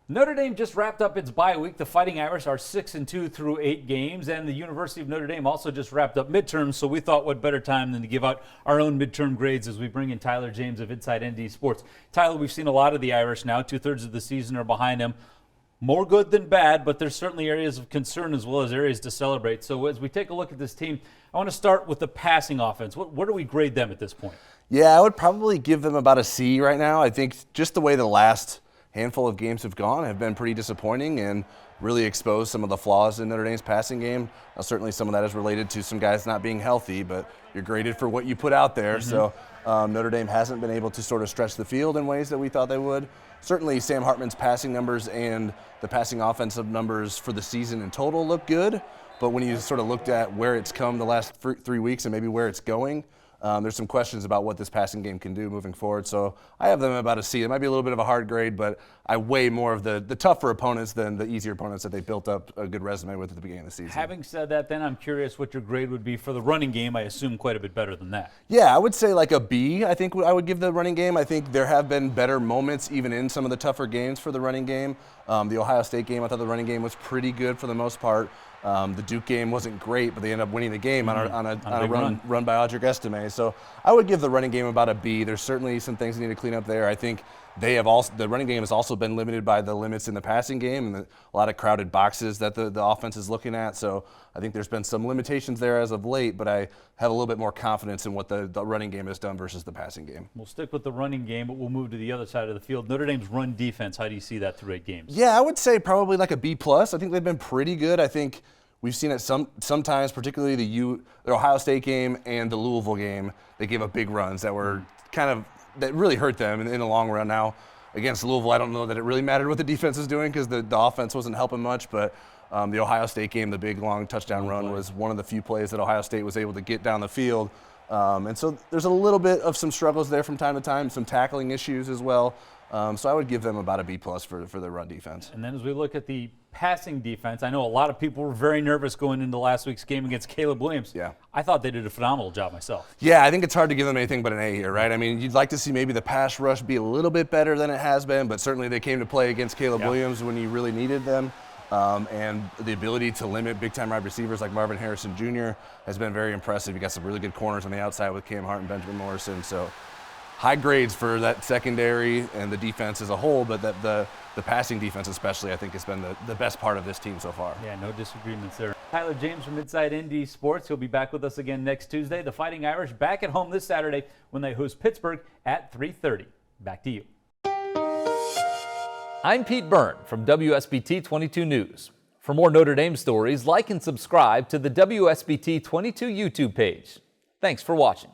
Notre Dame just wrapped up its bye week. The Fighting Irish are 6-2 through 8 games, and the University of Notre Dame also just wrapped up midterms, so we thought what better time than to give out our own midterm grades as we bring in Tyler James of Inside ND Sports. Tyler, we've seen a lot of the Irish now. 2/3 of the season are behind them. More good than bad, but there's certainly areas of concern as well as areas to celebrate. So as we take a look at this team, I want to start with the passing offense. What do we grade them at this point? Yeah, I would probably give them about a C right now. I think just the way the last handful of games have gone have been pretty disappointing and really exposed some of the flaws in Notre Dame's passing game. Now, certainly some of that is related to some guys not being healthy, but you're graded for what you put out there. So Notre Dame hasn't been able to sort of stretch the field in ways that we thought they would. Certainly Sam Hartman's passing numbers and the passing offensive numbers for the season in total look good, but when you sort of looked at where it's come the last 3 weeks and maybe where it's going, there's some questions about what this passing game can do moving forward. So I have them about a C. It might be a little bit of a hard grade, but I weigh more of the tougher opponents than the easier opponents that they built up a good resume with at the beginning of the season. Having said that, then I'm curious what your grade would be for the running game. I assume quite a bit better than that. Yeah, I would say like a B. I think I would give the running game. I think there have been better moments even in some of the tougher games for the running game. The Ohio State game, I thought the running game was pretty good for the most part. The Duke game wasn't great, but they ended up winning the game on a run by Audric Estime. So I would give the running game about a B. There's certainly some things they need to clean up there. I think the running game has also been limited by the limits in the passing game and a lot of crowded boxes that the offense is looking at. So I think there's been some limitations there as of late, but I have a little bit more confidence in what the running game has done versus the passing game. We'll stick with the running game, but we'll move to the other side of the field. Notre Dame's run defense, how do you see that through 8 games? Yeah, I would say probably like a B+. I think they've been pretty good. I think we've seen it sometimes, particularly the Ohio State game and the Louisville game. They gave up big runs that were that really hurt them in the long run. Now, against Louisville, I don't know that it really mattered what the defense was doing because the offense wasn't helping much, but the Ohio State game, the big, long touchdown run was one of the few plays that Ohio State was able to get down the field. And so there's a little bit of some struggles there from time to time, some tackling issues as well. So I would give them about a B+ for their run defense. And then as we look at the passing defense, I know a lot of people were very nervous going into last week's game against Caleb Williams. Yeah. I thought they did a phenomenal job myself. Yeah, I think it's hard to give them anything but an A here, right? I mean, you'd like to see maybe the pass rush be a little bit better than it has been, but certainly they came to play against Caleb Williams when you really needed them. And the ability to limit big-time wide receivers like Marvin Harrison Jr. has been very impressive. You got some really good corners on the outside with Cam Hart and Benjamin Morrison. So high grades for that secondary and the defense as a whole, but the passing defense especially, I think, has been the best part of this team so far. Yeah, no disagreements there. Tyler James from Inside ND Sports. He'll be back with us again next Tuesday. The Fighting Irish back at home this Saturday when they host Pittsburgh at 3:30. Back to you. I'm Pete Byrne from WSBT-22 News. For more Notre Dame stories, like and subscribe to the WSBT-22 YouTube page. Thanks for watching.